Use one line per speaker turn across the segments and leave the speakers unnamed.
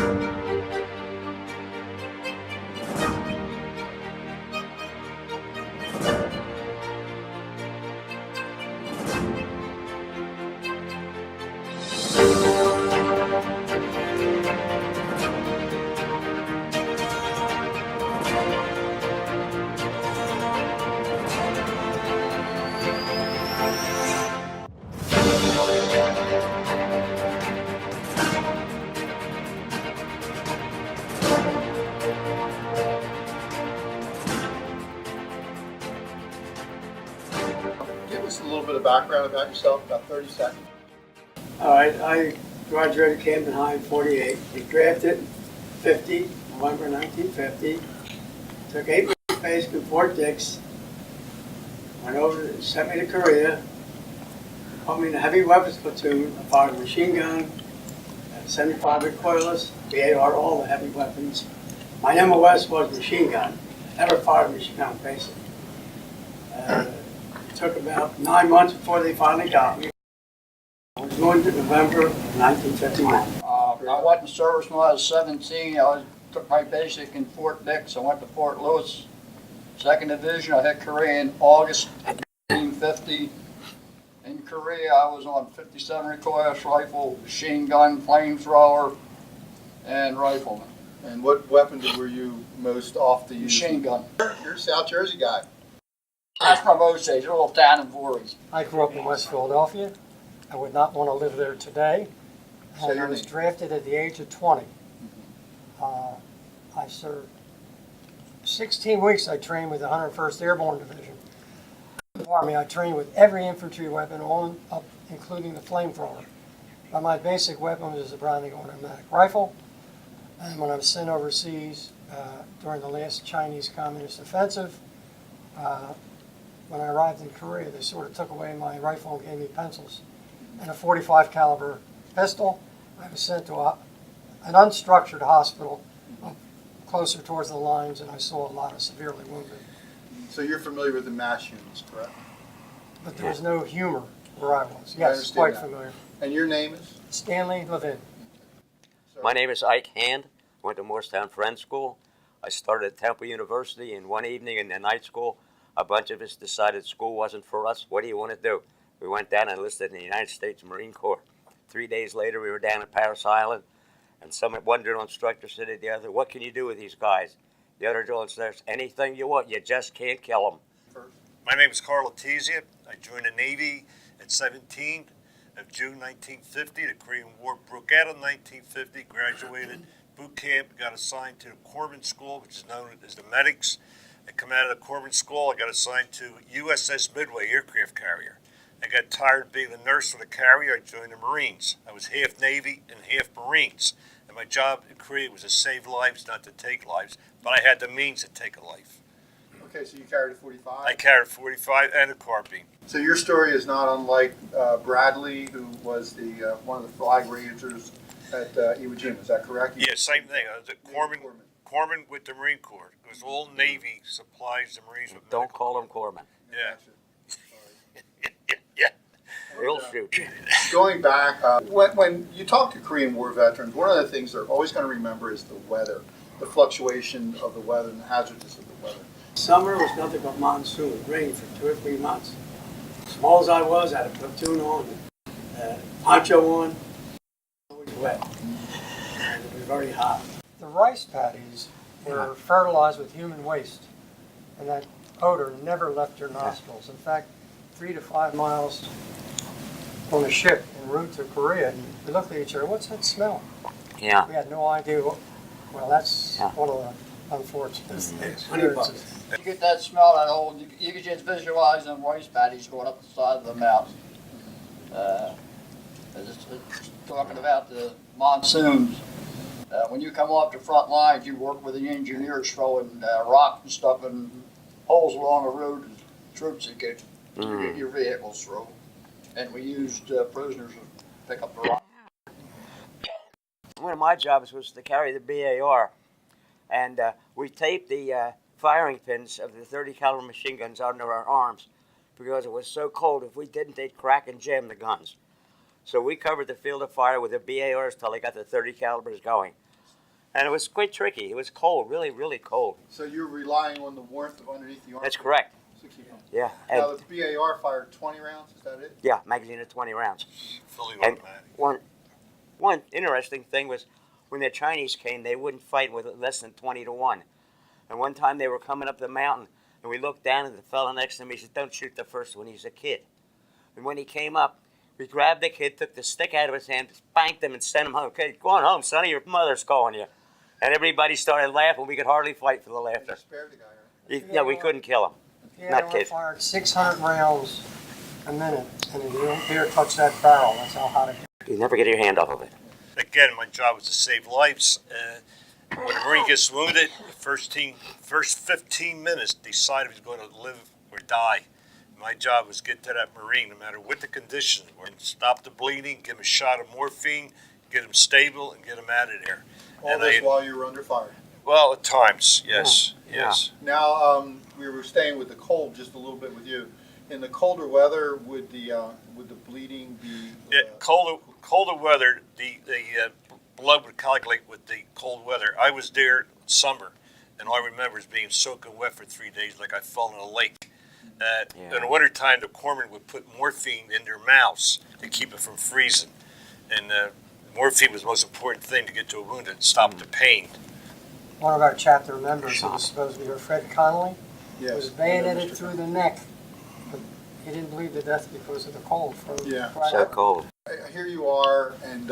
Give us a little bit of background about yourself, about 30 seconds.
All right, I graduated Camden High in '48. Was drafted 50, November 1950. Took 8 weeks basic in Fort Dix. Went over, sent me to Korea. Put me in a heavy weapons platoon. I fired a machine gun, a 75 recoilless, BAR, all the heavy weapons. My MOS was machine gun. Never fired a machine gun basic. It took about 9 months before they finally got me. I was going to November 1951.
I went in service when I was 17. Took my basic in Fort Dix. I went to Fort Lewis, 2nd Division. I hit Korea in August 1950. In Korea, I was on 57 recoilless rifle, machine gun, flamethrower, and rifleman.
And what weapon were you most off to use?
Machine gun.
You're a South Jersey guy.
That's my most age, a little town in Voorhees.
I grew up in West Philadelphia. I would not want to live there today.
Say
And
your
I was
name.
drafted at the age of 20. I served 16 weeks. I trained with the 101st Airborne Division. Army, I trained with every infantry weapon on up, including the flamethrower. But my basic weapon was a Browning automatic rifle. And when I was sent overseas during the last Chinese Communist offensive, when I arrived in Korea, they sort of took away my rifle and gave me pencils and a .45 caliber pistol. I was sent to an unstructured hospital closer towards the lines, and I saw a lot of severely wounded.
So you're familiar with the mass units, correct?
But there was no humor where I was.
I
Yes,
understand
quite
that.
familiar.
And your name is?
Stanley Levin.
My name is Ike Hand. I went to Morristown Friends School. I started at Temple University, and one evening in the night school, a bunch of us decided school wasn't for us. What do you want to do? We went down and enlisted in the United States Marine Corps. 3 days later, we were down at Paris Island, and one drill instructor said to the other, "What can you do with these guys?" The other drill instructor said, "Anything you want, you just can't kill them."
My name is Carl Letizia. I joined the Navy at 17 of June 1950. The Korean War broke out in 1950. Graduated boot camp, got assigned to the Corpsman School, which is known as the Medics. I come out of the Corpsman School. I got assigned to USS Midway aircraft carrier. I got tired of being a nurse for the carrier. I joined the Marines. I was half Navy and half Marines. And my job in Korea was to save lives, not to take lives. But I had the means to take a life.
Okay, so you carried a 45?
I carried a 45 and a carbine.
So your story is not unlike Bradley, who was the one of the flag rangers at Iwo Jima. Is that correct?
Yeah, same thing. I was a corpsman with the Marine Corps. It was all Navy supplies the Marines with.
Don't call them corpsmen.
Yeah.
They'll shoot you.
Going back, when you talk to Korean War veterans, one of the things they're always going to remember is the weather, the fluctuation of the weather and the hazards of the weather.
Summer was nothing but monsoon, rain for 2 or 3 months. Small as I was, I had a platoon on, poncho on, always wet, and it was very hot.
The rice paddies were fertilized with human waste, and that odor never left your nostrils. In fact, 3 to 5 miles on a ship en route to Korea, and we looked at each other, what's that smell?
Yeah.
We had no idea. Well, that's
Yeah.
one of the unfortunate
Honey bugs.
experiences.
You get that smell, that old, you can just visualize them rice paddies going up the side of the mountain. It's talking about the monsoons. When you come off the front lines, you work with the engineers throwing rocks and stuff and holes along the road the troops to get your vehicles through. And we used prisoners to pick up the rock.
One of my jobs was to carry the BAR, and we taped the firing pins of the 30 caliber machine guns under our arms because it was so cold. If we didn't, they'd crack and jam the guns. So we covered the field of fire with the BARs till they got the 30 calibers going. And it was quite tricky. It was cold, really, really cold.
So you're relying on the warmth of underneath the arm?
That's correct.
To keep them.
Yeah.
Now,
And,
the BAR fired 20 rounds, is that it?
yeah, magazine of 20 rounds.
Fully
And
automatic.
one interesting thing was when the Chinese came, they wouldn't fight with less than 20 to 1. And one time they were coming up the mountain, and we looked down at the fellow next to me. He said, "Don't shoot the first one. He's a kid." And when he came up, we grabbed the kid, took the stick out of his hand, spanked him, and sent him home. "Okay, go on home, sonny. Your mother's calling you." And everybody started laughing. We could hardly fight for the
You
laughter.
spared the guy, right?
No, we couldn't kill him.
Yeah,
Not
we
kid.
fired 600 rounds a minute, and you don't dare touch that barrel. That's how hot it gets.
You never get your hand off of it.
Again, my job was to save lives. When a Marine gets wounded, the first 15 minutes decide if he's going to live or die. My job was to get to that Marine, no matter what the conditions were, and stop the bleeding, give him a shot of morphine, get him stable, and get him out of there.
All
And
this
I-
while you were under fire.
Well, at times, yes,
Yeah.
yes.
Now, we were staying with the cold just a little bit with you. In the colder weather, would the bleeding be?
Yeah, colder weather, the blood would coagulate with the cold weather. I was there summer, and all I remember is being soaking wet for 3 days, like I fell in a lake.
Yeah.
In the wintertime, the corpsmen would put morphine in their mouths to keep it from freezing. And morphine was the most important thing to get to a wound and stop the pain.
One of our chapter members, who was supposed to be here, Fred Connolly,
Yes.
was bayoneted through the neck, but he didn't bleed to death because of the cold.
Yeah.
So cold.
Here you are, and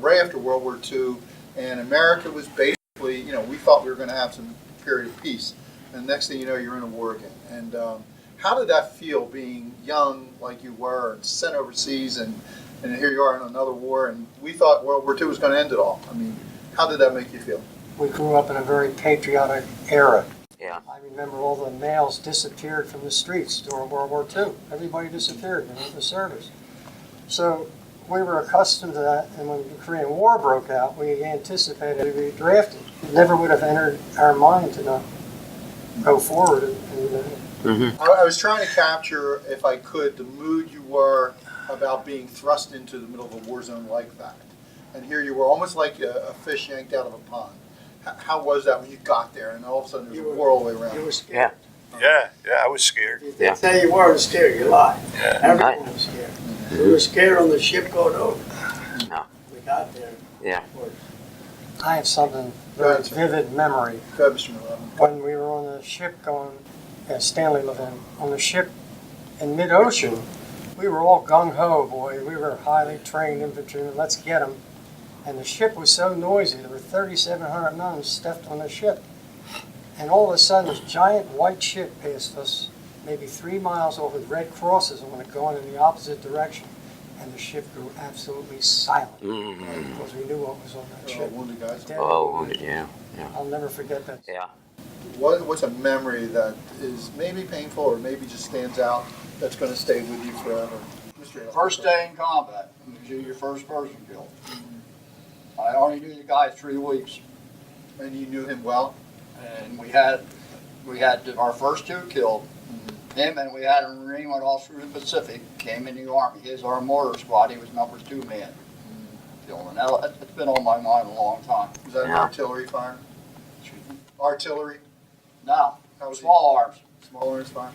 right after World War II, and America was basically, we thought we were going to have some period of peace, and next thing you know, you're in a war again. And how did that feel, being young like you were, and sent overseas, and here you are in another war, and we thought World War II was going to end it all. I mean, how did that make you feel?
We grew up in a very patriotic era.
Yeah.
I remember all the males disappeared from the streets during World War II. Everybody disappeared in the service. So we were accustomed to that, and when the Korean War broke out, we anticipated we'd be drafted. It never would have entered our mind to not go forward.
I was trying to capture, if I could, the mood you were about being thrust into the middle of a war zone like that. And here you were, almost like a fish yanked out of a pond. How was that when you got there, and all of a sudden there's a war all the way
You
around?
were scared.
Yeah, I was scared.
If
Yeah.
they say you weren't scared, you lied.
Yeah.
Everyone was scared. We were scared on the ship going over.
No.
We got there.
Yeah.
I have something very vivid memory.
Go ahead, Mr. Miller.
When we were on the ship going, Stanley Levin, on the ship in mid-ocean, we were all gung-ho, boy. We were highly trained infantrymen. Let's get them. And the ship was so noisy. There were 3,700 men stepped on the ship. And all of a sudden, this giant white ship passed us, maybe 3 miles over with red crosses on it going in the opposite direction. And the ship grew absolutely silent because we knew what was on that ship.
Wounded guys.
Dead.
Oh, wounded, yeah.
I'll never forget that.
Yeah.
What's a memory that is maybe painful or maybe just stands out that's going to stay with you forever? Mr. Hale.
First day in combat, was your first person killed. I only knew the guy 3 weeks,
And you knew him well?
and we had our first 2 killed. Him, and we had a Marine went all through the Pacific, came in the Army. He was our mortar squad. He was number 2 man. Killed. Now, it's been on my mind a long time.
Was that an
Yeah.
artillery fire? Artillery?
Now,
How was
small arms.
Small arms fire?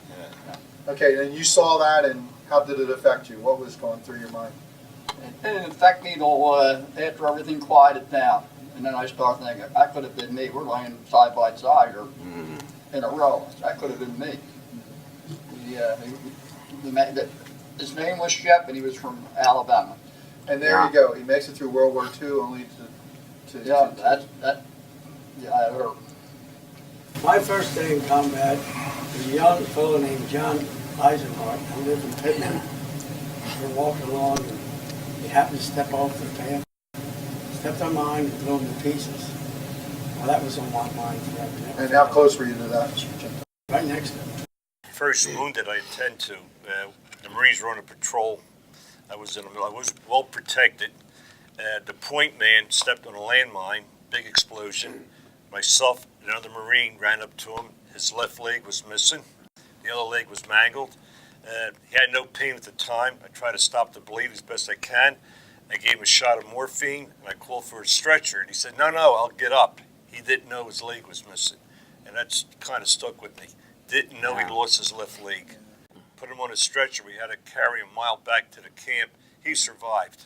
Okay, then you saw that, and how did it affect you? What was going through your mind?
It didn't affect me till after everything quieted down. And then I started thinking, that could have been me. We're laying side by side or in a row. That could have been me. His name was Shep, and he was from Alabama.
And there you go. He makes it through World War II only to
I heard.
My first day in combat was a young fellow named John Eisenhart. I lived in Pittman. We were walking along, and he happened to step off the path, stepped on mine, and blew him to pieces. Well, that was on my mind forever.
And how close were you to that, Mr. Jim?
Right next to him.
First wounded I attend to, the Marines were on a patrol. I was well protected. The point man stepped on a landmine, big explosion. Myself and another Marine ran up to him. His left leg was missing. The other leg was mangled. He had no pain at the time. I tried to stop the bleed as best I can. I gave him a shot of morphine, and I called for a stretcher, and he said, no, I'll get up. He didn't know his leg was missing, and that's kind of stuck with me. Didn't know he lost his left leg. Put him on a stretcher. We had to carry him a mile back to the camp. He survived.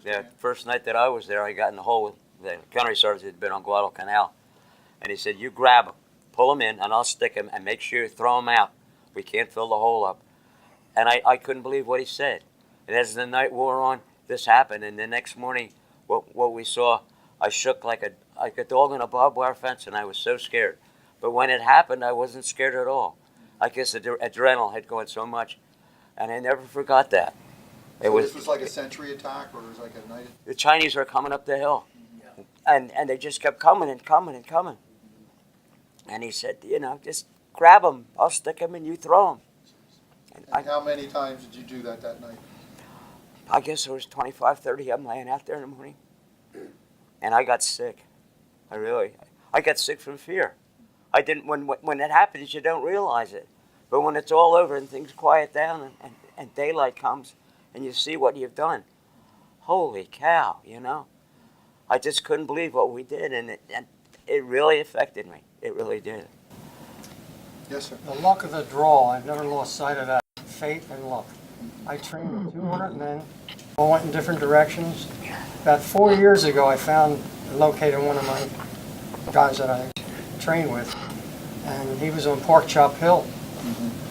The first night that I was there, I got in the hole with the gunnery sergeant had been on Guadalcanal. And he said, you grab him, pull him in, and I'll stick him, and make sure you throw him out. We can't fill the hole up. And I couldn't believe what he said. And as the night wore on, this happened. And the next morning, what we saw, I shook like a dog in a barbed wire fence, and I was so scared. But when it happened, I wasn't scared at all. I guess the adrenaline had gone so much, and I never forgot that.
This was like a sentry attack, or it was like a night?
The Chinese were coming up the hill, and they just kept coming and coming and coming. And he said, just grab him. I'll stick him and you throw him.
And how many times did you do that night?
I guess there was 25, 30 of them laying out there in the morning. And I got sick. I got sick from fear. I didn't, when it happens, you don't realize it. But when it's all over and things quiet down and daylight comes and you see what you've done, holy cow, I just couldn't believe what we did, and it really affected me. It really did.
Yes, sir.
The luck of the draw, I've never lost sight of that. Fate and luck. I trained with 200 men, all went in different directions. About 4 years ago, I located one of my guys that I trained with, and he was on Pork Chop Hill,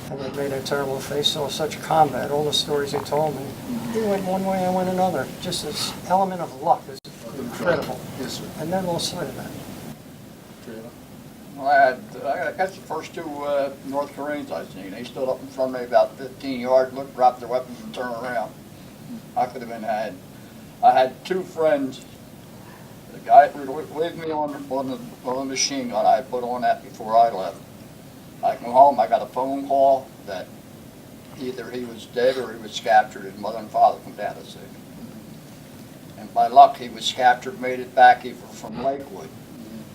and it made a terrible face. So such combat, all the stories he told me. He went one way, I went another. Just this element of luck is incredible.
Yes, sir.
I never lost sight of that.
Well, I guess the first two North Koreans I seen, they stood up in front of me about 15 yards, looked, dropped their weapons, and turned around. I could have been had. I had two friends. The guy who was with me on the machine gun, I put on that before I left. I come home, I got a phone call that either he was dead or he was captured. His mother and father come down to see me. And by luck, he was captured, made it back even from Lakewood.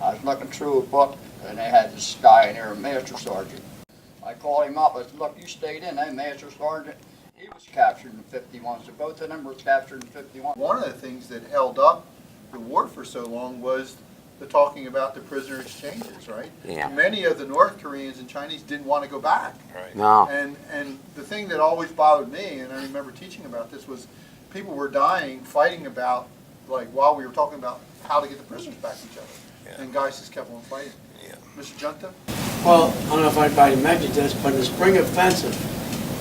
I was looking through a book, and they had this guy in there, a master sergeant. I called him up. I said, look, you stayed in, that master sergeant. He was captured in 51, so both of them were captured in 51.
One of the things that held up the war for so long was the talking about the prisoner exchanges, right?
Yeah.
Many of the North Koreans and Chinese didn't want to go back.
Right.
No.
And the thing that always bothered me, and I remember teaching about this, was people were dying, fighting about, like, while we were talking about how to get the prisoners back to each other.
Yeah.
And guys just kept on fighting.
Yeah.
Mr. Junta?
Well, I don't know if anybody mentioned this, but in the spring offensive,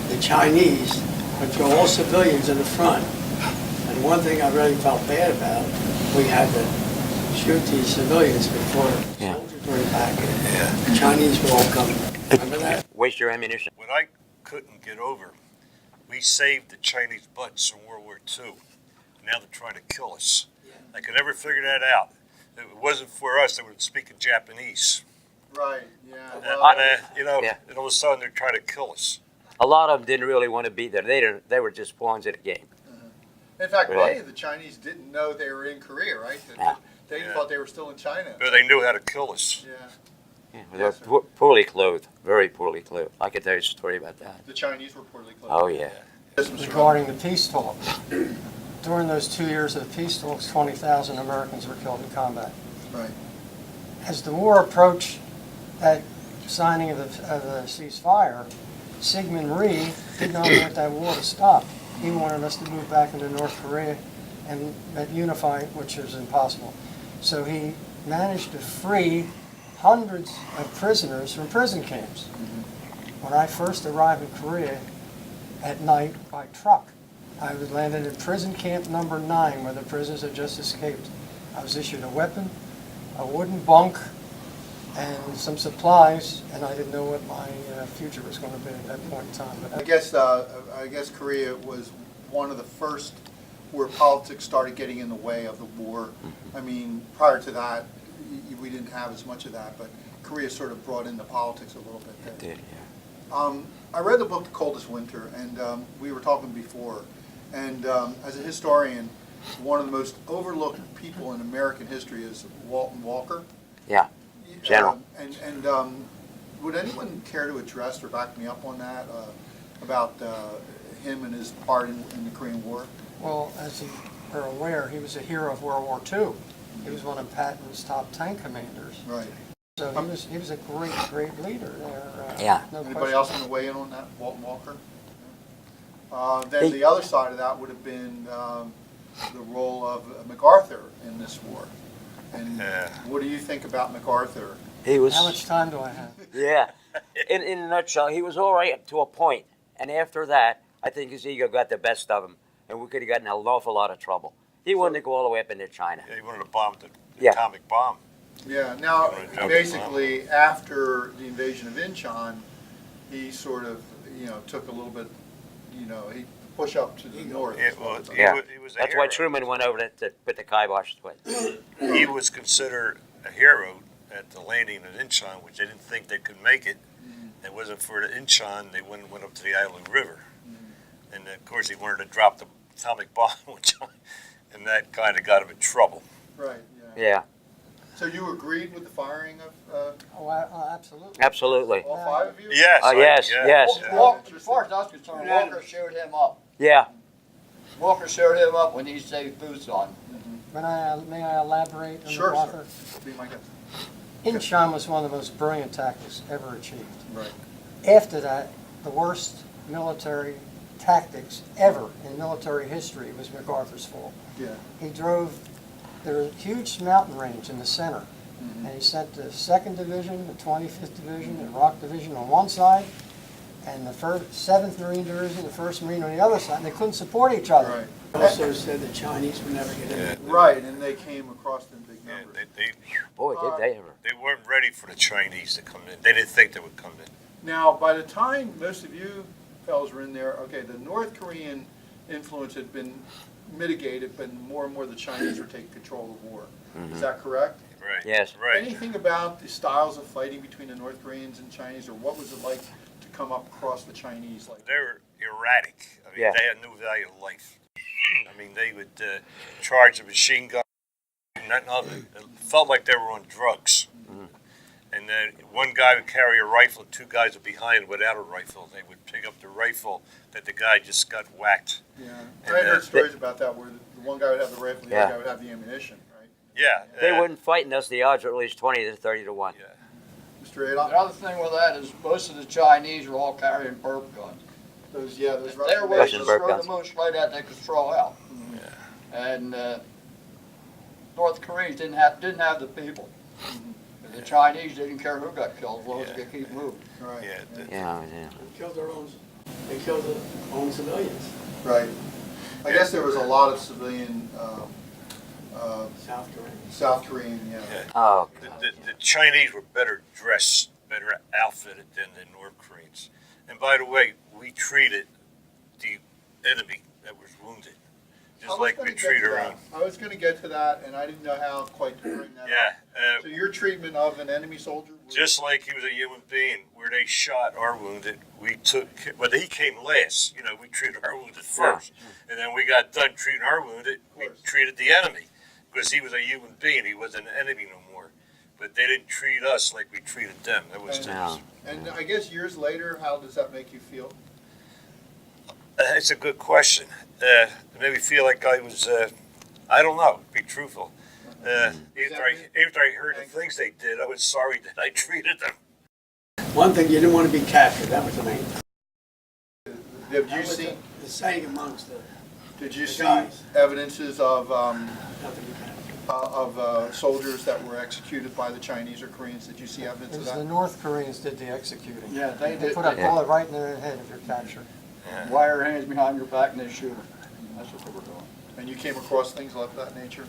the Chinese would throw all civilians in the front. And one thing I really felt bad about, we had to shoot these civilians before
Yeah.
soldiers were back.
Yeah.
The Chinese were all coming. Remember that?
Waste your ammunition.
What I couldn't get over, we saved the Chinese butts in World War II. Now they're trying to kill us. I could never figure that out. If it wasn't for us, they would speak in Japanese.
Right, yeah.
And,
Well,
Yeah.
and all of a sudden they're trying to kill us.
A lot of them didn't really want to be there. They were just pawns at a game.
in fact,
Really?
many of the Chinese didn't know they were in Korea, right?
Yeah.
They
Yeah.
thought they were still in China.
But they knew how to kill us.
Yeah.
Yeah, they were poorly clothed, very poorly clothed. I could tell you a story about that.
The Chinese were poorly clothed.
Oh, yeah.
Yes, Mr.
Regarding the peace talks, during those 2 years of the peace talks, 20,000 Americans were killed in combat.
Right.
As the war approached that signing of the ceasefire, Syngman Rhee did not want that war to stop. He wanted us to move back into North Korea and unify, which was impossible. So he managed to free hundreds of prisoners from prison camps. When I first arrived in Korea at night by truck, I was landed in prison camp number 9 where the prisoners had just escaped. I was issued a weapon, a wooden bunk, and some supplies, and I didn't know what my future was going to be at that point in time. But
I guess Korea was one of the first where politics started getting in the way of the war. I mean, prior to that, we didn't have as much of that, but Korea sort of brought in the politics a little bit there.
Did, yeah.
I read the book The Coldest Winter, and we were talking before, and as a historian, one of the most overlooked people in American history is Walton Walker.
Yeah. General.
Would anyone care to address or back me up on that, about him and his part in the Korean War?
well, as he are aware, he was a hero of World War II. He was one of Patton's top tank commanders.
Right.
So he was a great leader there.
Yeah.
No
Anybody
question.
else want to weigh in on that, Walton Walker? Then the other side of that would have been the role of MacArthur in this war. And
Yeah.
what do you think about MacArthur?
He was.
How much time do I have?
Yeah. In a nutshell, he was all right up to a point, and after that, I think his ego got the best of him, and we could have gotten an awful lot of trouble. He wanted to go all the way up into China.
Yeah, he wanted to bomb the
Yeah.
atomic bomb.
Yeah, now,
Right.
basically, after the invasion of Incheon, he sort of, took a little bit, he pushed up to the north.
It was,
Yeah.
he was a
That's
hero.
why Truman went over to put the kibosh to it.
He was considered a hero at the landing at Incheon, which they didn't think they could make it. It wasn't for the Incheon, they went up to the Yalu River. And of course, he wanted to drop the atomic bomb, and that kind of got him in trouble.
Right, yeah.
Yeah,
So you agreed with the firing of
Oh, absolutely.
absolutely.
all five of you?
Yes.
Yes.
Walker, as far as I was concerned, Walker showed him up.
Yeah.
Walker showed him up when he saved boots on.
May I elaborate on
Sure,
MacArthur?
Be my guest.
Incheon was one of the most brilliant tactics ever achieved.
Right.
After that, the worst military tactics ever in military history was MacArthur's fault.
Yeah.
He drove, there was a huge mountain range in the center, and he sent the 2nd Division, the 25th Division, the Rock Division on one side, and the 7th Marine Division, the 1st Marine on the other side, and they couldn't support each other.
Right.
Also said the Chinese would never get in.
Right, and they came across in big
Yeah,
numbers.
Boy, did they ever.
they weren't ready for the Chinese to come in. They didn't think they would come in.
Now, by the time most of you fellows were in there, okay, the North Korean influence had been mitigated, but more and more the Chinese were taking control of war. Is that correct?
Right.
Yes.
Right.
Anything about the styles of fighting between the North Koreans and Chinese, or what was it like to come up across the Chinese? Like,
They were erratic. I mean,
Yeah.
they had no value of life. I mean, they would charge a machine gun. Nothing of it. It felt like they were on drugs. And then one guy would carry a rifle, two guys would be behind without a rifle. They would pick up the rifle that the guy just got whacked.
yeah,
And,
I heard stories about that where the one guy would have the rifle, the
Yeah.
other guy would have the ammunition, right?
Yeah.
They wouldn't fight us. The odds are at least 20 to 30 to 1.
Yeah.
Mr.
The
Adolph?
other thing with that is most of the Chinese are all carrying burp guns.
Those
If
Russian
they're willing
Russian
to
burp
throw
guns.
the most right at, they could throw out. And North Koreans didn't have the people. The Chinese didn't care who got killed as long as they keep moving.
Right,
Yeah,
Yeah, yeah.
They killed their own, they killed their own civilians,
right. I guess there was a lot of civilian,
South Korea.
South Korean, yeah.
Oh,
The Chinese were better dressed, better outfitted than the North Koreans. And by the way, we treated the enemy that was wounded
I
just
was
like
gonna
we
get
treat
to
our
that.
own.
I was gonna get to that, and I didn't know how quite to bring that up.
Yeah,
So your treatment of an enemy soldier? was-
just like he was a human being, where they shot our wounded, we took. Well, he came last. You know, we treated our wounded first, and then we got done treating our wounded. We treated the enemy because he was a human being. He wasn't an enemy no more. But they didn't treat us like we treated them. That was
Yeah.
And I guess years later, how does that make you feel?
It's a good question. It made me feel like I was, I don't know, be truthful. After I heard the things they did, I was sorry that I treated them.
One thing, you didn't want to be captured, that was the main thing.
Have
That
you
was
seen,
the saying amongst the,
did you
the
see
guys.
evidences of,
not to be captured.
soldiers that were executed by the Chinese or Koreans? Did you see
It
evidence of
was the
that?
North Koreans did the executing.
Yeah, they
They
did.
put a
They
bullet right in their head if you're captured.
wire your hands behind your back and they shoot them. That's what they were doing.
And you came across things like that nature?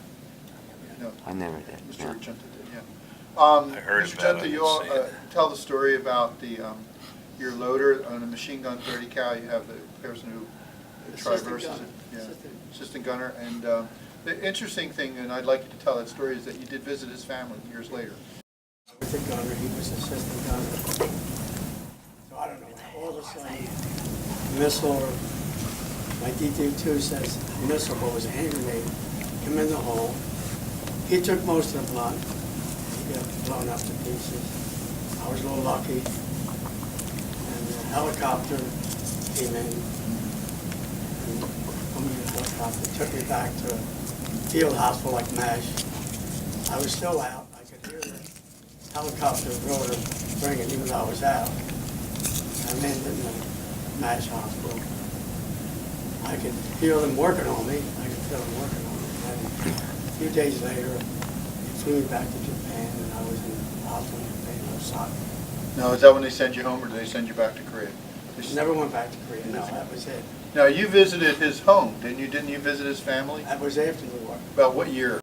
No,
I never did.
Mr.
Yeah.
Regenta did, yeah.
I heard
Mr.
about it,
Regenta,
I
you
didn't
all,
see it.
tell the story about the, your loader on a machine gun 30 cal. You have the person who
Assistant
traverses
gunner.
it. Yeah.
Assistant.
Assistant gunner. And the interesting thing, and I'd like you to tell that story, is that you did visit his family years later.
With the gunner, he was assistant gunner. So I don't know, all of a sudden, missile, or my DD2 says missile, but it was a hand grenade, come in the hole. He took most of the blood. He got blown up to pieces. I was a little lucky. And the helicopter came in. And a me to the helicopter, took me back to field hospital like MASH. I was still out. I could hear the helicopter rotor ringing even though I was out. I landed in the MASH hospital. I could feel them working on me. I could feel them working on me. And a few days later, they flew me back to Japan, and I was in the hospital in Japan, Osaka.
Now, is that when they send you home, or do they send you back to Korea?
Never went back to Korea. No, that was it.
Now, you visited his home, didn't you? Didn't you visit his family?
That was after the war,
About what year?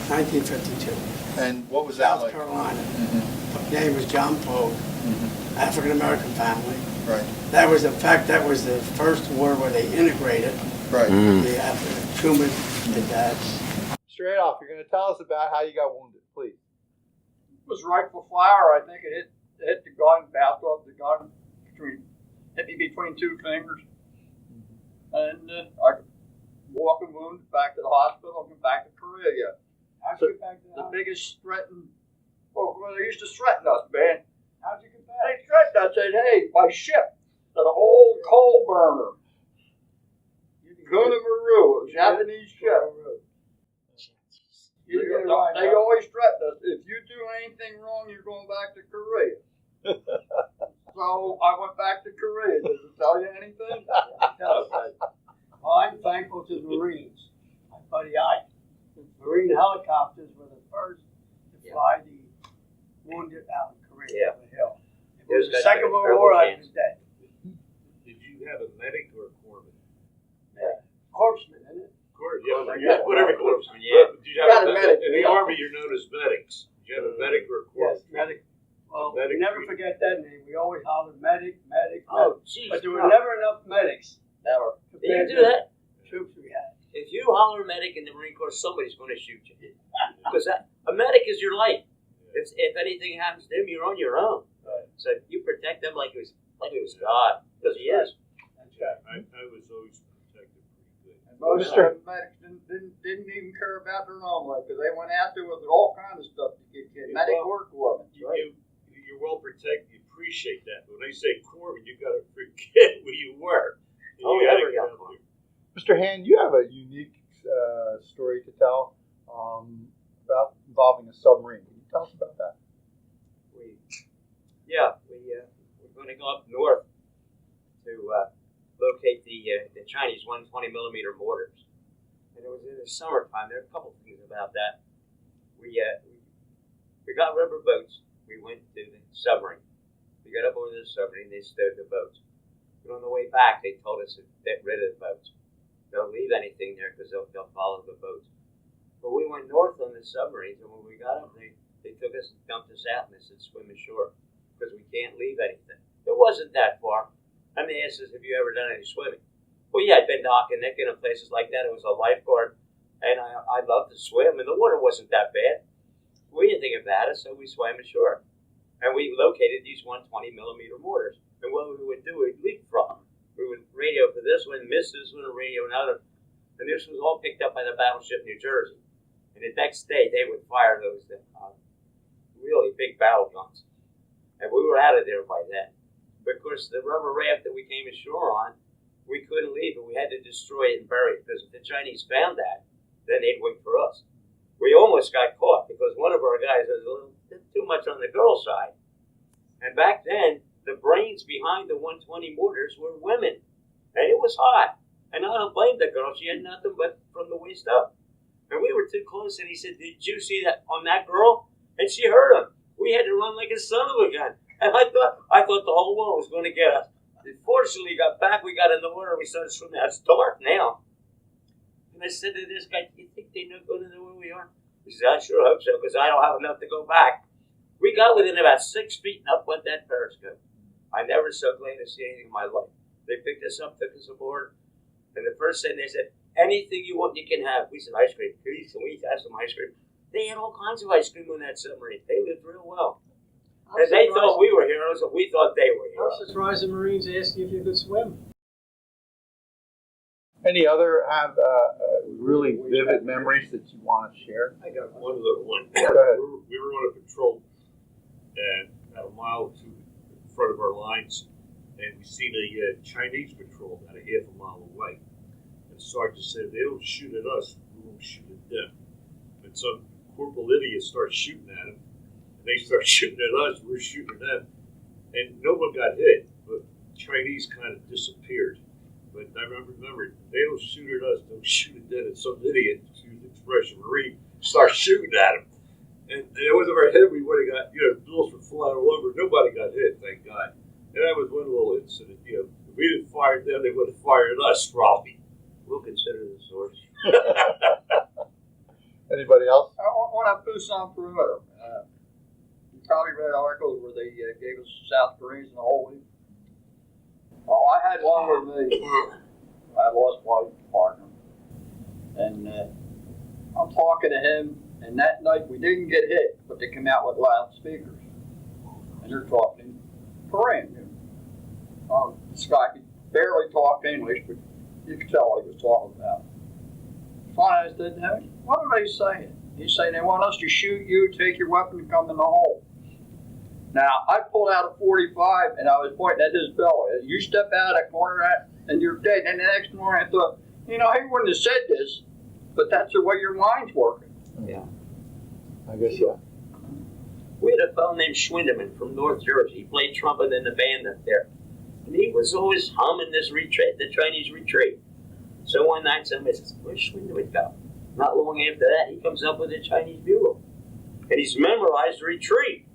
1952.
And what was that
South
like?
Carolina.
Mhm,
His name was John Poe,
mhm.
African American family.
Right,
That was, in fact, that was the first war where they integrated
right.
the Truman did that.
Straight off, you're going to tell us about how you got wounded, please.
It was rifle fire. I think it hit the gun, bounced off the gun, hit me between two fingers. And I walking wounded back to the hospital, and back to Korea.
How'd you get back to
The biggest threaten, well, they used to threaten us, man.
How'd you get back?
They threatened us, said, hey, by ship, an old coal burner, Gunamaru, a Japanese ship.
You didn't get a ride
They
back?
always threaten us, if you do anything wrong, you're going back to Korea. So I went back to Korea. Does it tell you anything? Okay.
Well, I'm thankful to the Marines. My buddy Ike. The Marine helicopters were the first to fly the wounded out in Korea
Yeah.
on the hill. It
Those
was the
guys
Second
had a
World
terrible
War, I
chance.
was dead.
Did you have a medic or a corpsman?
Corpsman, isn't it?
Whatever corpsman.
Yeah.
Did you
Got
have
a medic.
In the Army, you're known as medics. Did you have a medic or a
Yes,
corpsman?
medic. Well, we
Medic.
never forget that name. We always hollered medic, medic,
Oh,
medic.
jeez.
But there were never enough medics.
Never.
You
compared
do
to
that.
the troops we had.
If you holler medic in the Marine Corps, somebody's going to shoot you. Because a medic is your life. If anything happens to him, you're on your own.
Right.
So you protect them like it was God, because he is.
That's right.
I was always protected pretty good.
And most of the medics didn't even care about their own life because they went out there with all kinds of stuff to get kids. Medic or corpsmen.
You're well protected. You appreciate that. But when they say corpsman, you got to forget where you were. And
Oh,
you gotta
yeah,
get
yeah.
out there.
Mr. Hand, you have a unique story to tell about involving a submarine. Can you tell us about that?
We're going to go up north to locate the Chinese 120 millimeter mortars. And it was in the summertime. There are a couple things about that. We got rubber boats. We went to the submarine. We got up over the submarine. They stowed the boats. But on the way back, they told us to get rid of the boats. Don't leave anything there because they'll follow the boats. But we went north on the submarines, and when we got up, they took us and dumped us out, and they said, swim ashore, because we can't leave anything. It wasn't that far. And they asked us, have you ever done any swimming? Well, yeah, I'd been docking Nick in places like that. It was a lifeguard, and I loved to swim, and the water wasn't that bad. We didn't think about it, so we swam ashore. And we located these 120 millimeter mortars. And what we would do, we'd leapfrog. We would radio for this one, miss this one, and radio another. And this was all picked up by the battleship New Jersey. And the next day, they would fire those really big battle guns. And we were out of there by then. But of course, the rubber raft that we came ashore on, we couldn't leave it. We had to destroy it and bury it, because if the Chinese found that, then they'd wait for us. We almost got caught because one of our guys was a little too much on the girl side. And back then, the brains behind the 120 mortars were women. And it was hot. And I don't blame the girl. She had nothing but from the waist up. And we were too close, and he said, did you see that on that girl? And she heard him. We had to run like a son of a gun. And I thought the whole world was going to get us. Fortunately, got back, we got in the water, we started swimming. It's dark now. And I said to this guy, do you think they're not going to know where we are? He said, I sure hope so, because I don't have enough to go back. We got within about 6 feet, and up went that periscope. I never so glad to see anything in my life. They picked us up, took us aboard, and the first thing they said, anything you want, you can have. We said, ice cream. Please, can we have some ice cream? They had all kinds of ice cream on that submarine. They lived real well. And they thought we were heroes, and we thought they were
I'm
heroes.
surprised the Marines asked you if you could swim.
Any other have really vivid memories that you want to share?
I got one little one.
Go ahead.
We were on a patrol about a mile to the front of our lines, and we seen a Chinese patrol about a half a mile away. And as sergeant said, they don't shoot at us, we won't shoot at them. And some corporal idiot starts shooting at them, and they start shooting at us, we're shooting at them. And no one got hit, but Chinese kind of disappeared. But I remember, they don't shoot at us, don't shoot at them. And some idiot, excuse the expression, Marine, starts shooting at him. And it wasn't our head, we would have got, bullets were flying all over. Nobody got hit, thank God. And that was one little incident, if we didn't fire them, they would have fired us, probably.
We'll consider the source.
Anybody else?
On that Busan perimeter, you probably read articles where they gave us South Koreans in the whole week. Oh, I had one with me. I lost my partner. And I'm talking to him, and that night we didn't get hit, but they came out with loudspeakers. And they're talking Korean. This guy could barely talk English, but you could tell what he was talking about. Finally, I said, what are they saying? He's saying they want us to shoot you, take your weapon, and come in the hole. Now, I pulled out a 45, and I was pointing at his belly. You step out of that corner, and you're dead. And the next morning, I thought, he wouldn't have said this, but that's the way your mind's working.
Yeah.
I guess, yeah.
We had a fellow named Schwindeman from North Jersey. He played trumpet in the band up there. And he was always humming this retreat, the Chinese retreat. So one night somebody says, where's Schwindeman go? Not long after that, he comes up with a Chinese bugle. And he's memorized the retreat.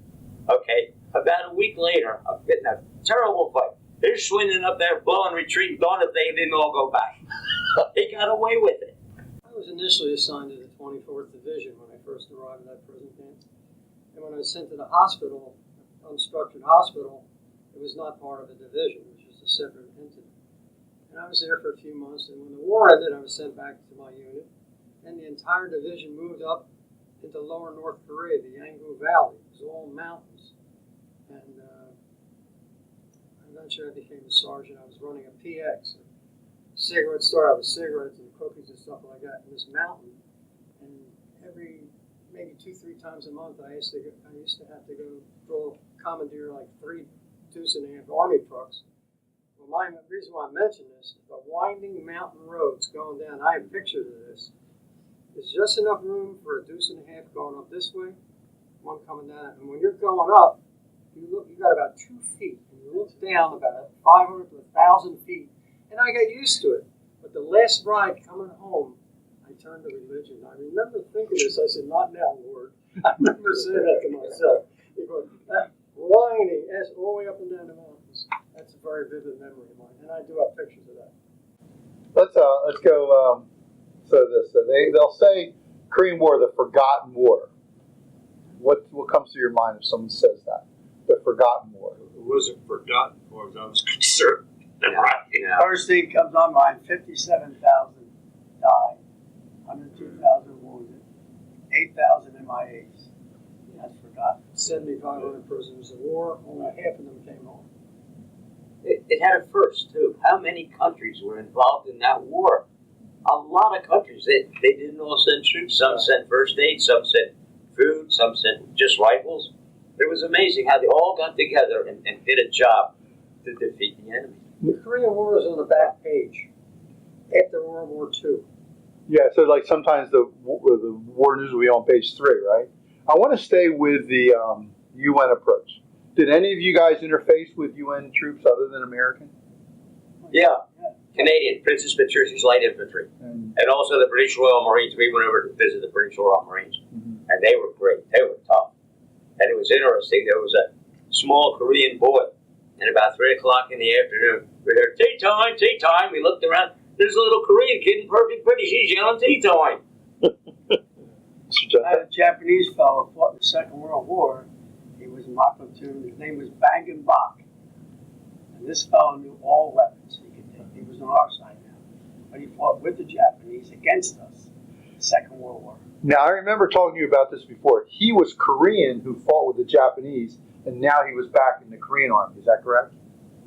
Okay, about a week later, I'm getting a terrible fight. There's Schwindeman up there blowing retreat, darn if they didn't all go back. He got away with it.
I was initially assigned to the 24th Division when I first arrived at that prison camp. And when I was sent to the hospital, unstructured hospital, it was not part of the division. It was just a separate entity. And I was there for a few months, and when the war ended, I was sent back to my unit. And the entire division moved up into lower North Korea, the Yanggu Valley. It was all mountains. And eventually I became a sergeant. I was running a PX, a cigarette store. I was cigarettes and cookies and stuff like that in this mountain. And maybe 2-3 times a month, I used to have to go commandeer like 3 2.5 Army trucks. Well, the reason why I mention this is the winding mountain roads going down. I have pictures of this. There's just enough room for a 2.5 going up this way, one coming down. And when you're going up, you got about 2 feet, and you look down about 500 to 1,000 feet. And I got used to it. But the last ride coming home, I turned to religion. I remember thinking this. I said, "Not now, Lord." I remember saying that to myself. Because that winding all the way up and down the mountains. That's a very vivid memory of mine, and I do have pictures of that.
Let's go. They'll say Korean War, the forgotten war. What comes to your mind if someone says that? The forgotten war.
It wasn't forgotten as far as I was concerned.
Yeah.
First thing comes on mind, 57,000 died, 102,000 wounded, 8,000 MIAs. That's forgotten.
7,500 prisoners of war, only half of them came home.
It had a first, too. How many countries were involved in that war? A lot of countries. They didn't all send troops. Some sent first aid, some sent food, some sent just rifles. It was amazing how they all got together and did a job to defeat the enemy.
The Korean War is on the back page after World War II.
Yeah, so like sometimes the war news will be on page 3, right? I want to stay with the UN approach. Did any of you guys interface with UN troops other than American?
Yeah. Canadian, Princess Patricia's Light Infantry. And also the British Royal Marines. We went over to visit the British Royal Marines.
Mm-hmm.
And they were great. They were tough. And it was interesting. There was a small Korean boy. And about 3 o'clock in the afternoon, we heard, tea time, tea time. We looked around. There's a little Korean kid in perfect British. He's yelling tea time.
I had a Japanese fellow who fought in the Second World War. He was in my platoon. His name was Bang and Bach. And this fellow knew all weapons he could take. He was on our side now. But he fought with the Japanese against us in the Second World War.
Now, I remember talking to you about this before. He was Korean who fought with the Japanese, and now he was back in the Korean Army. Is that correct?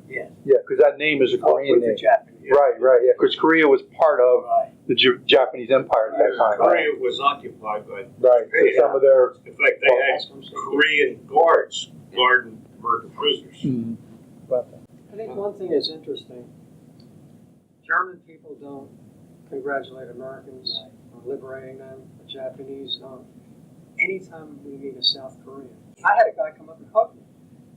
Yes.
Yeah, because that name is a Korean
with
name.
the Japanese.
Right, yeah, because Korea was part of
Right.
the Japanese Empire at that time. Right,
Korea was occupied by
right. So some of their...
In fact, they had Korean guards guarding American prisoners.
Mm-hmm.
I think one thing is interesting. German people don't congratulate Americans on liberating them, the Japanese. Anytime we meet a South Korean, I had a guy come up and hug me,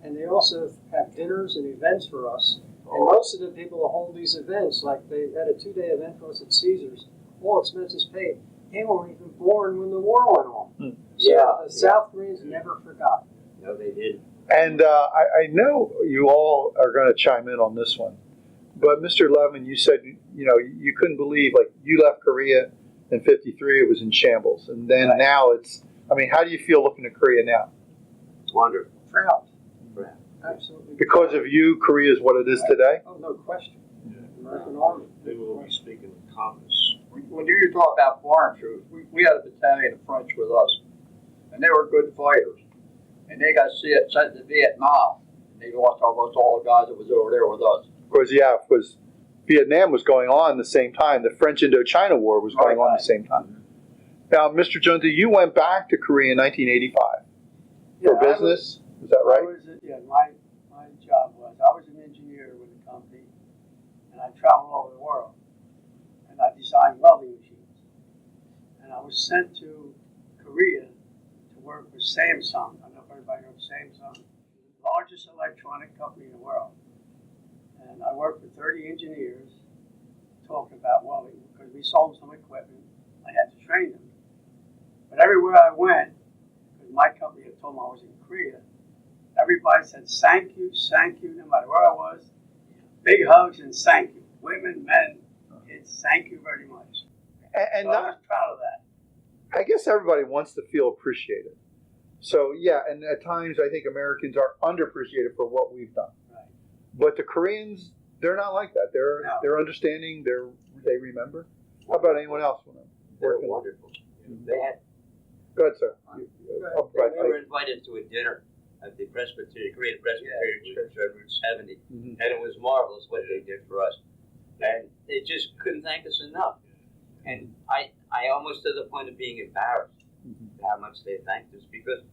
and they also have dinners and events for us. And most of the people who hold these events, like they had a 2-day event for us at Caesars, all expenses paid. They weren't even born when the war went on. So the South Koreans never forgot.
No, they didn't.
And I know you all are going to chime in on this one, but Mr. Levin, you said you couldn't believe, like, you left Korea in '53; it was in shambles, and then now it's. I mean, how do you feel looking at Korea now?
Wonderful.
Proud.
Proud.
Absolutely.
Because of you, Korea is what it is today.
Oh, no question. American Army.
They will be speaking in comments.
When you talk about foreign troops, we had a battalion of French with us, and they were good fighters. And they got sent to Vietnam. And they lost almost all the guys that was over there with us.
Because Vietnam was going on the same time. The French Indochina War was going on the same time. Now, Mr. Junta, you went back to Korea in 1985 for business. Is that right?
My job was, I was an engineer with the company, and I traveled all over the world, and I designed welding machines. And I was sent to Korea to work with Samsung. I don't know if everybody knows Samsung, the largest electronic company in the world. And I worked with 30 engineers talking about welding, because we sold some equipment. I had to train them. But everywhere I went, because my company had told me I was in Korea, everybody said thank you, no matter where I was. Big hugs and thank you. Women, men, kids, thank you very much.
And
So I was proud of that.
I guess everybody wants to feel appreciated. So, yeah, and at times I think Americans are underappreciated for what we've done.
Right.
But the Koreans, they're not like that. They're understanding. They remember. How about anyone else?
They're wonderful. They had.
Go ahead, sir.
We were invited to a dinner at the Korean Presbyterian Church on Route 70, and it was marvelous what they did for us. And they just couldn't thank us enough. And I almost to the point of being embarrassed how much they thanked us, because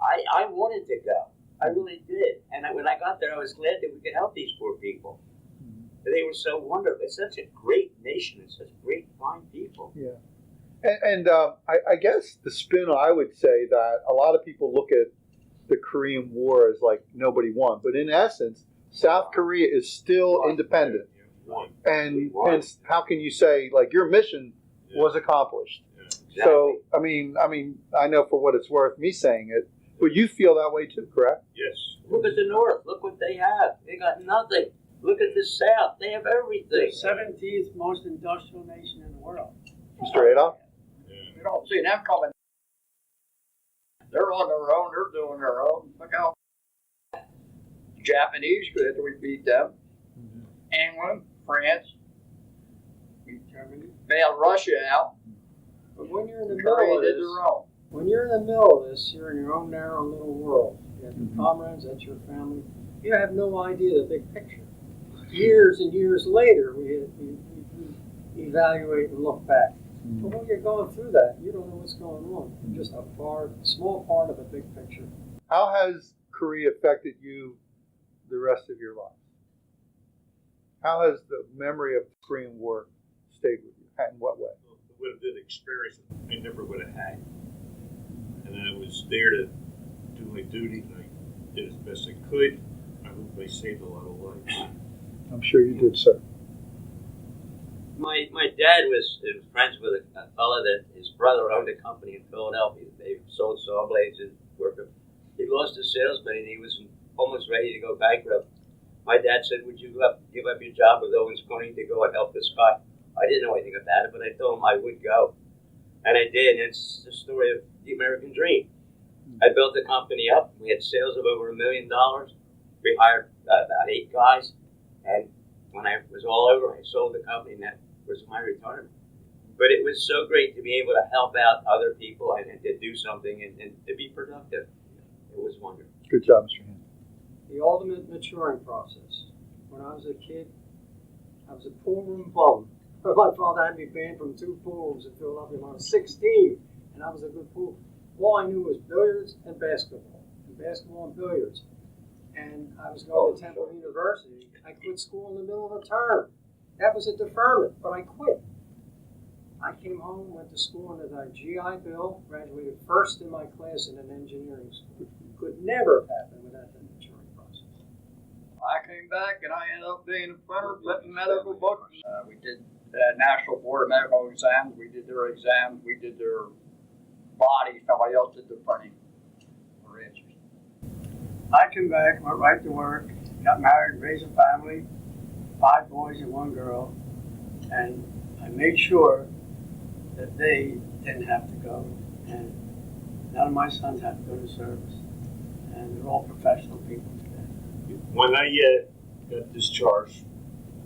I wanted to go. I really did. And when I got there, I was glad that we could help these poor people. They were so wonderful. It's such a great nation and such great, fine people.
Yeah. And I guess the spin, I would say that a lot of people look at the Korean War as like nobody won. But in essence, South Korea is still independent. And hence, how can you say, like, your mission was accomplished?
Exactly.
So, I mean, I know for what it's worth me saying it, but you feel that way too, correct?
Yes.
Look at the North. Look what they have. They got nothing. Look at the South. They have everything.
The 17th most industrial nation in the world.
Mr. Adolf?
You don't see them coming. They're on their own. They're doing their own. Look how Japanese good. We beat them. England, France,
Beat Germany.
bailed Russia out.
But when you're in the
Korea
middle of
did
this,
their own.
when you're in the middle of this, you're in your own narrow little world. You have your comrades, that's your family. You have no idea the big picture. Years and years later, we evaluate and look back. But when you're going through that, you don't know what's going on. You're just a small part of a big picture.
How has Korea affected you the rest of your life? How has the memory of the Korean War stayed with you? In what way?
It would have been an experience I never would have had. And I was there to do my duty, and I did as best I could. I hope I saved a lot of lives.
I'm sure you did, sir.
My dad was friends with a fellow that his brother owned a company in Philadelphia. They sold saw blades and worked. He lost his salesman and he was almost ready to go bankrupt. My dad said, "Would you give up your job with Owens Corning to go and help this guy?" I didn't know anything about it, but I told him I would go, and I did. And it's the story of the American dream. I built the company up. We had sales of over $1 million. We hired about 8 guys, and when I was all over, I sold the company, and that was my retirement. But it was so great to be able to help out other people and to do something and to be productive. It was wonderful.
Good job, Mr. Hand.
The ultimate maturing process. When I was a kid, I was a pool room bum. My father had me banned from 2 pool rooms in Philadelphia when I was 16, and I was a good pool. All I knew was billiards and basketball and billiards. And I was going to Temple University. I quit school in the middle of the term. That was a deferment, but I quit.
I came home, went to school under the GI Bill, graduated first in my class in an engineering school. Could never have happened without the maturing process.
I came back and I ended up being a printer, printing medical books. We did National Board of Medical Exams. We did their exams. We did their body. Somebody else did the printing for answers.
I came back, went right to work, got married, raised a family, 5 boys and 1 girl, and I made sure that they didn't have to go, and none of my sons had to go to service, and they're all professional people today.
When I got discharged,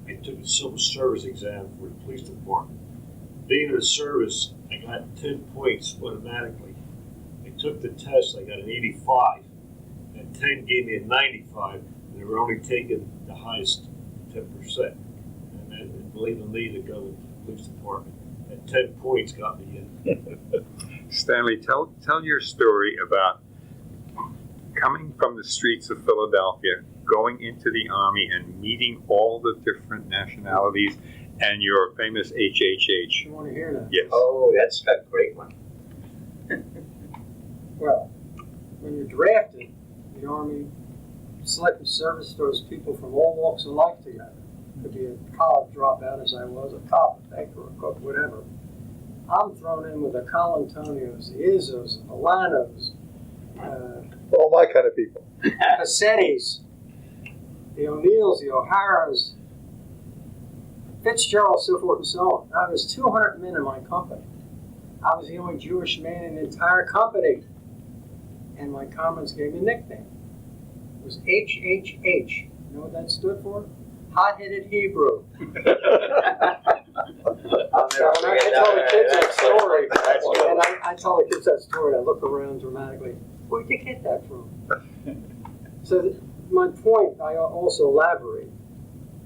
I took a civil service exam for the police department. Being in the service, I got 10 points automatically. I took the test, I got an 85. And 10 gave me a 95, and they were only taking the highest 10%. And then, believe me, to go to the police department. And 10 points got me in.
Stanley, tell your story about coming from the streets of Philadelphia, going into the Army and meeting all the different nationalities and your famous HHH.
You want to hear that?
Yes.
Oh, that's a great one.
Well, when you're drafted, the Army Selective Service throws people from all walks of life together. Could be a college dropout, as I was, a cop, a baker, a cook, whatever. I'm thrown in with the Colantonios, the Izzos, the Milanos,
All my kind of people.
Cassettis, the O'Neills, the O'Haras, Fitzgerald, so forth and so on. I was 200 men in my company. I was the only Jewish man in the entire company. And my comrades gave me a nickname. It was HHH. You know what that stood for? Hot-headed Hebrew. When I tell the kids that story, and I tell the kids that story, I look around dramatically. Where'd you get that from? So my point, I also elaborate.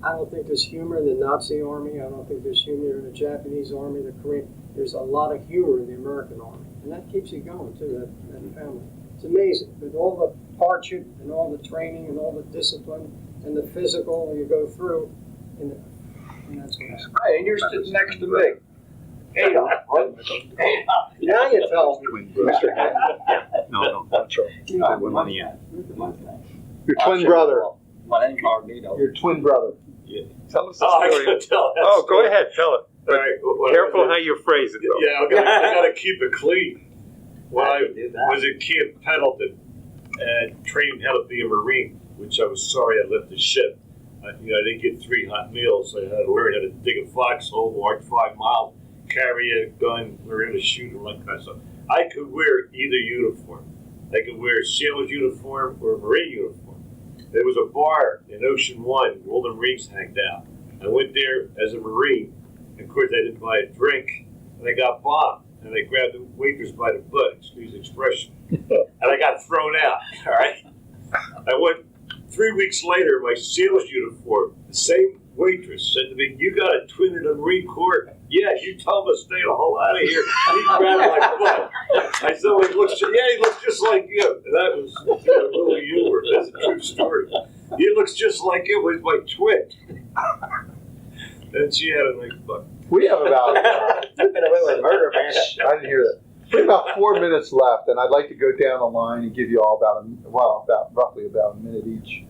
I don't think there's humor in the Nazi army. I don't think there's humor in the Japanese army, the Korean. There's a lot of humor in the American army. And that keeps you going, too, that family. It's amazing. With all the hardship and all the training and all the discipline and the physical you go through, and that's what happens.
Hey, and you're sitting next to me. Hey,
Now you tell me.
No, not true.
You know,
One on the end.
Your twin brother.
My incognito.
Your twin brother.
Tell us the
Oh, I
story.
can tell that
Oh,
story.
go ahead, tell it.
All right, well,
Careful how you phrase it, though.
Yeah, I gotta keep it clean. When I was at Camp Pendleton and trained how to be a Marine, which I was sorry I left the ship. I didn't get 3 hot meals. I had to learn how to dig a foxhole, walk 5 miles, carry a gun, learn how to shoot, and that kind of stuff. I could wear either uniform. I could wear a sailor's uniform or a Marine uniform. There was a bar in Ocean One where all the Marines hanged out. I went there as a Marine. Of course, I didn't buy a drink, and I got bombed. And I grabbed the waitress by the butt, excuse the expression, and I got thrown out. All right. I went 3 weeks later, my sailor's uniform. The same waitress said to me, "You got a twin in the Marine Corps." "Yeah, you told him to stay the hell out of here." He grabbed my butt. I said, well, he looks just like you. And that was a little humor. That's a true story. He looks just like you. He's my twin. And she had a nice butt.
We have about,
You've been away with murder, man.
I didn't hear that. We have about 4 minutes left, and I'd like to go down the line and give you all roughly about a minute each.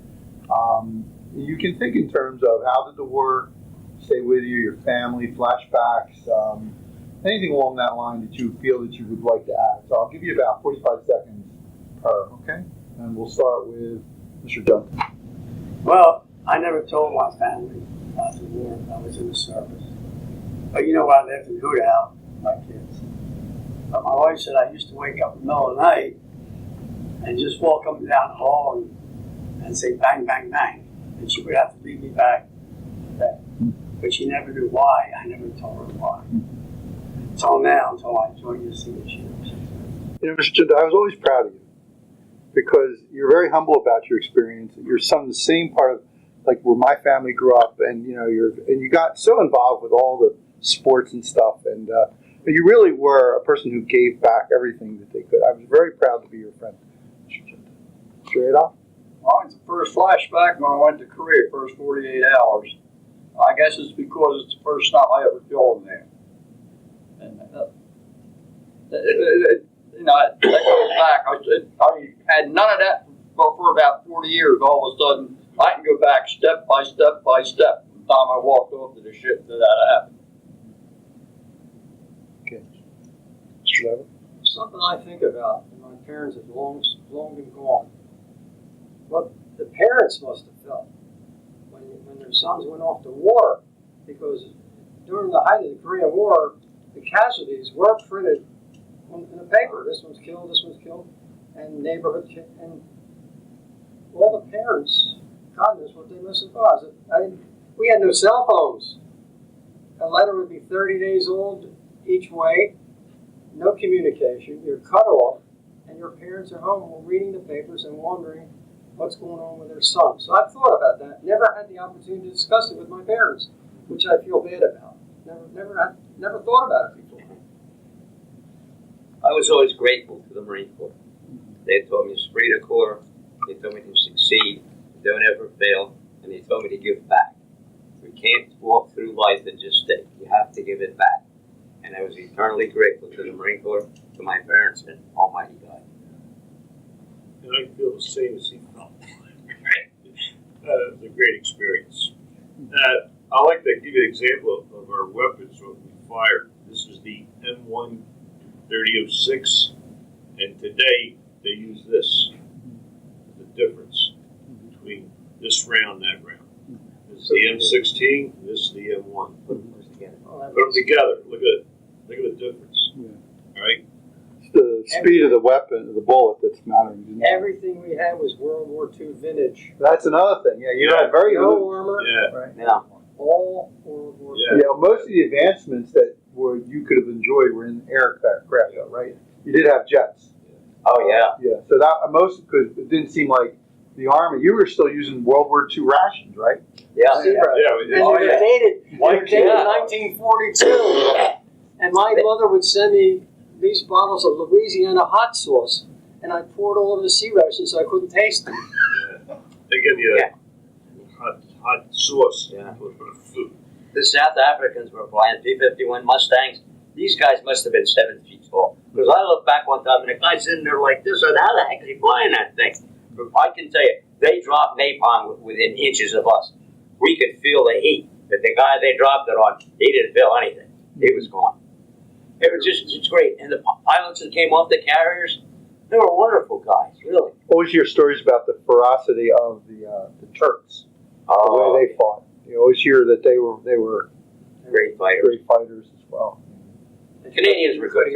You can think in terms of how did the war stay with you, your family, flashbacks, anything along that line that you feel that you would like to add. So I'll give you about 45 seconds per, okay? And we'll start with Mr. Duncan.
Well, I never told my family about the war. I was in the service. But you know, I lived in Hoodow with my kids. But my wife said I used to wake up in the middle of the night and just walk up and down the hall and say bang, bang, bang. And she would have to lead me back to bed. But she never knew why. I never told her why. Until now, until I joined the CSU.
You know, Mr. Junda, I was always proud of you because you're very humble about your experience. You're some of the same part of like where my family grew up, and you got so involved with all the sports and stuff, and you really were a person who gave back everything that they could. I was very proud to be your friend, Mr. Junda. Straight off.
Well, it's the first flashback when I went to Korea, first 48 hours. I guess it's because it's the first time I ever filmed there. And you know, that goes back. I had none of that for about 40 years. All of a sudden, I can go back step by step by step from the time I walked off to the ship to that happened.
Something I think about, and my parents have long been gone. What the parents must have felt when their sons went off to war, because during the height of the Korean War, the casualties were printed in the paper. This one's killed, and neighborhood and all the parents, God knows what they must have thought. We had no cell phones. A letter would be 30 days old each way. No communication, you're cut off, and your parents are home reading the papers and wondering what's going on with their son. So I've thought about that. Never had the opportunity to discuss it with my parents, which I feel bad about. Never thought about it before.
I was always grateful to the Marine Corps. They taught me esprit de corps. They told me to succeed, don't ever fail, and they told me to give back. We can't walk through life and just take. You have to give it back. And I was eternally grateful to the Marine Corps, to my parents, and Almighty God.
And I feel the same as he felt. It was a great experience. I'd like to give you an example of our weapons, what we fired. This is the M1 3006, and today they use this. The difference between this round and that round. This is the M16, this is the M1. Put them together. Look at the difference.
Yeah.
All right.
It's the speed of the weapon, the bullet that's mattering.
Everything we had was World War II vintage.
That's another thing. Yeah, you had very
No
little.
armor,
Yeah.
Right.
Yeah.
all World War II.
Yeah.
Yeah, most of the advancements that you could have enjoyed were in aircraft, right? You did have jets.
Oh, yeah.
Yeah, so that most because it didn't seem like the Army. You were still using World War II rations, right?
Yeah.
Yeah, we
And
did.
they were dated. They were dated
Yeah.
1942. And my mother would send me these bottles of Louisiana hot sauce, and I poured all over the sea rations so I couldn't taste them.
They give you
Yeah.
hot sauce
Yeah.
for the food.
The South Africans were flying P-51 Mustangs. These guys must have been 7 feet tall. Because I look back one time and the guy's sitting there like this, and how the heck is he flying that thing? But I can tell you, they dropped napalm within inches of us. We could feel the heat. But the guy they dropped it on, he didn't feel anything. He was gone. It was it's great. And the pilots that came off the carriers, they were wonderful guys, really.
Always hear stories about the ferocity of the Turks, the way they fought. You always hear that they were
Great fighters.
great fighters as well.
The Canadians were good.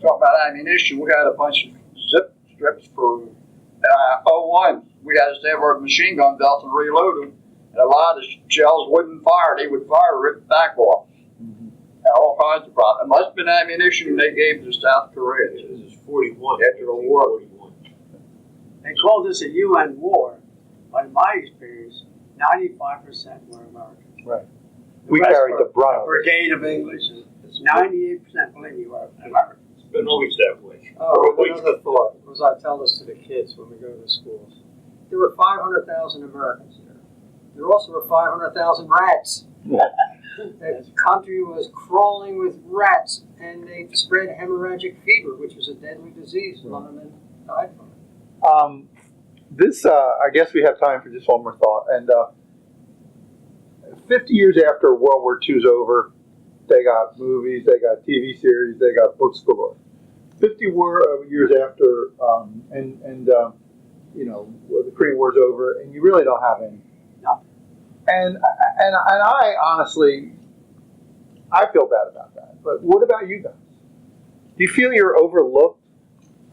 Talk about ammunition. We had a bunch of zip strips for 01. We had to have our machine gun belts and reload them. And a lot of the shells wouldn't fire. They would fire, rip the back off. And all kinds of problems. It must have been ammunition they gave to South Korea.
This is 41.
After the war.
41.
They called this a UN war, but in my experience, 95% were American.
Right. We carried the brunt
A
of it.
brigade of English. 98%, believe me, were American.
It's been always that way.
Oh, another thought, because I tell this to the kids when we go to the schools. There were 500,000 Americans there. There also were 500,000 rats. The country was crawling with rats, and they spread hemorrhagic fever, which was a deadly disease. A lot of men died from it.
I guess we have time for just one more thought. And 50 years after World War II's over, they got movies, they got TV series, they got books galore. 50 years after, the Korean War's over, and you really don't have any.
No.
And I honestly, I feel bad about that. But what about you guys? Do you feel you're overlooked?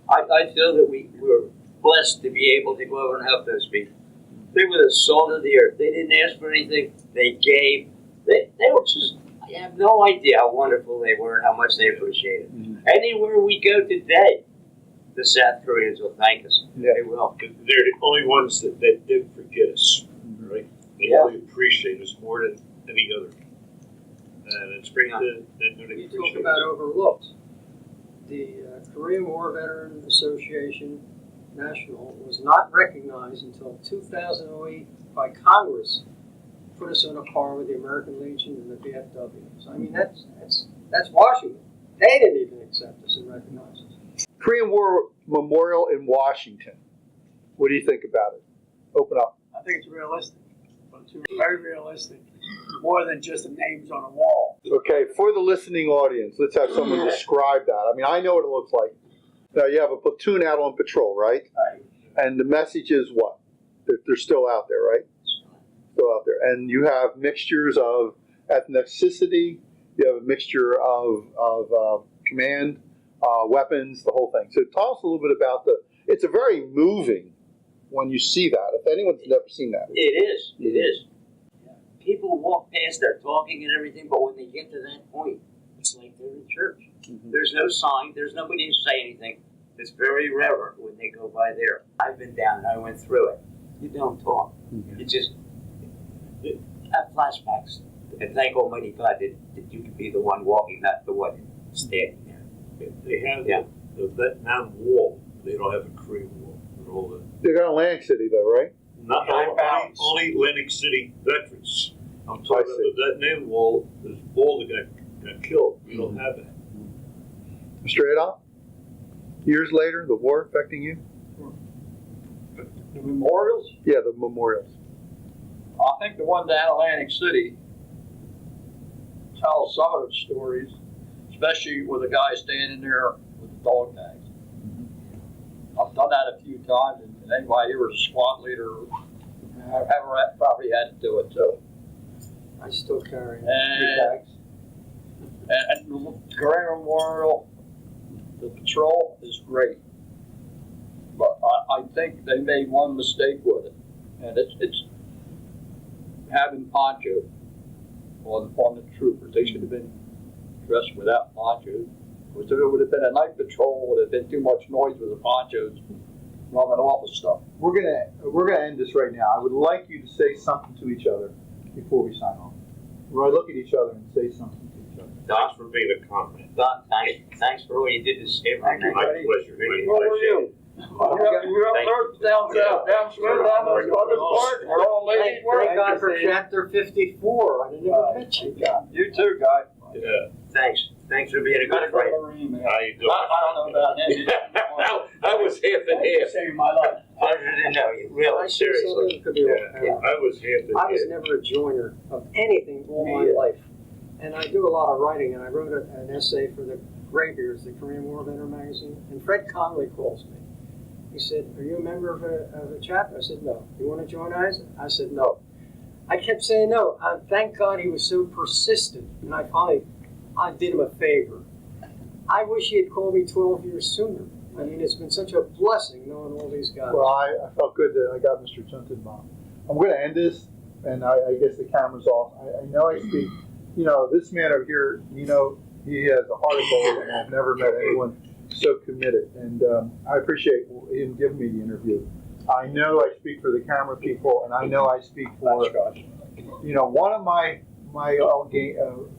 I feel that we were blessed to be able to go over and help those people. They were the salt of the earth. They didn't ask for anything. They gave. They were just, I have no idea how wonderful they were and how much they appreciated it.
Mhm.
Anywhere we go today, the South Koreans will thank us.
Yeah.
They will.
They're the only ones that did forget us, right? They
Yeah.
really appreciate us more than any other. And it's great that they
You
appreciate
talk about
us.
overlooked. The Korean War Veteran Association National was not recognized until 2008 by Congress. Put us on a par with the American Legion and the VFW. So I mean that's That's Washington. They didn't even accept us and recognize us.
Korean War Memorial in Washington. What do you think about it? Open up.
I think it's realistic. But it's very realistic. More than just the names on a wall.
Okay, for the listening audience, let's have someone describe that. I mean, I know what it looks like. Now, you have a platoon out on patrol, right?
Right.
And the message is what? That they're still out there, right? Still out there. And you have mixtures of ethnicity, you have a mixture of command, weapons, the whole thing. So tell us a little bit about it's a very moving when you see that. If anyone's never seen that.
It is. People walk past, they're talking and everything, but when they get to that point, it's like they're in church.
Mm-hmm.
There's no sign, there's nobody to say anything. It's very reverent when they go by there. I've been down and I went through it. You don't talk.
Mm-hmm.
You just have flashbacks. And thank Almighty God that you could be the one walking, not the one standing there.
They have
Yeah.
the Vietnam Wall. They don't have a Korean Wall. They're all the
They're got Atlantic City, though, right?
not only Atlantic City veterans. I'm talking about the Vietnam Wall. There's all that got killed. We don't have that.
Straight up. Years later, the war affecting you?
The memorials,
Yeah, the memorials.
I think the one down Atlantic City tells some of the stories, especially with a guy standing there with the dog tags. I've done that a few times, and anybody who was a squad leader probably had to do it too.
I still carry
And-
tags.
And the Korean Memorial, the patrol is great, but I think they made one mistake with it, and it's having poncho on the troopers. They should have been dressed without ponchos. Because if it would have been a night patrol, it would have been too much noise with the ponchos rubbing off with stuff.
We're gonna end this right now. I would like you to say something to each other before we sign off. We're gonna look at each other and say something to each other.
Thanks for being a comment.
Don, thanks for all you did this every
Thank you,
night.
My
buddy.
pleasure.
Where were you? You're up north, down south, down smooth, down the other part, we're all ladies.
Thank God for Chapter 54. I didn't even mention that.
You too, guy.
Yeah.
Thanks for being a good friend.
How you doing?
I don't know about him.
I was half and half.
Saving my life.
Pleasure to know you,
I
really,
see
seriously.
something could be
Yeah, I was half and
I was
half.
never a joiner of anything all my life. And I do a lot of writing, and I wrote an essay for the Graybeards, the Korean War Veteran magazine. And Fred Conley calls me. He said, "Are you a member of a chapter?" I said, "No." "You want to join ours?" I said, "No." I kept saying no. Thank God he was so persistent. And I did him a favor. I wish he had called me 12 years sooner. I mean, it's been such a blessing knowing all these guys.
Well, I felt good that I got Mr. Juntenbaum. I'm going to end this, and I guess the camera's off. I know I speak, this man over here, he has a heart of gold, and I've never met anyone so committed. And I appreciate him giving me the interview. I know I speak for the camera people, and I know I speak for, one of my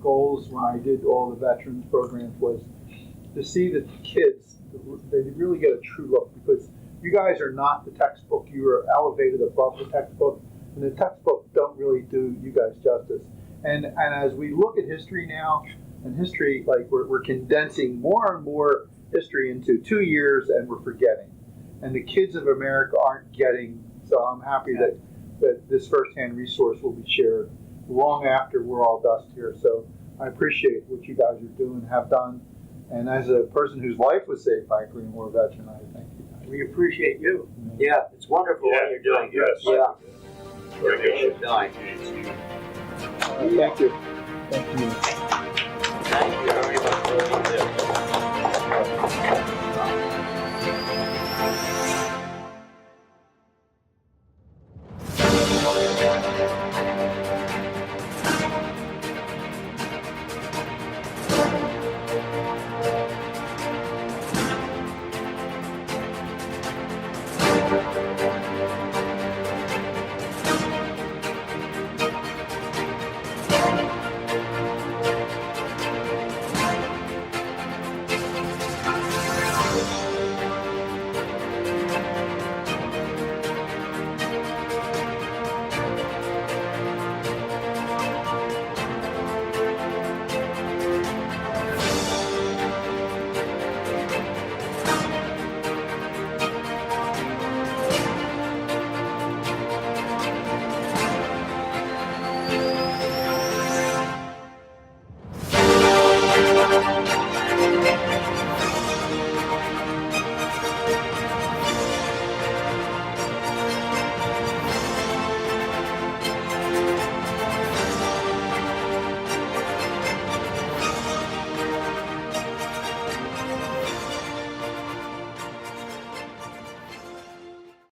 goals when I did all the veterans programs was to see that the kids, they really get a true look, because you guys are not the textbook. You are elevated above the textbook, and the textbook don't really do you guys justice. And as we look at history now, and history, like we're condensing more and more history into 2 years, and we're forgetting. And the kids of America aren't getting, so I'm happy that this firsthand resource will be shared long after we're all dust here. So I appreciate what you guys are doing, have done. And as a person whose life was saved by a Korean War veteran, I thank you guys.
We appreciate you.
Yeah, it's wonderful what you're doing.
Yes.
Yeah.
Very good.
You're doing.
Thank you. Thank you.
Thank you very much for what you do.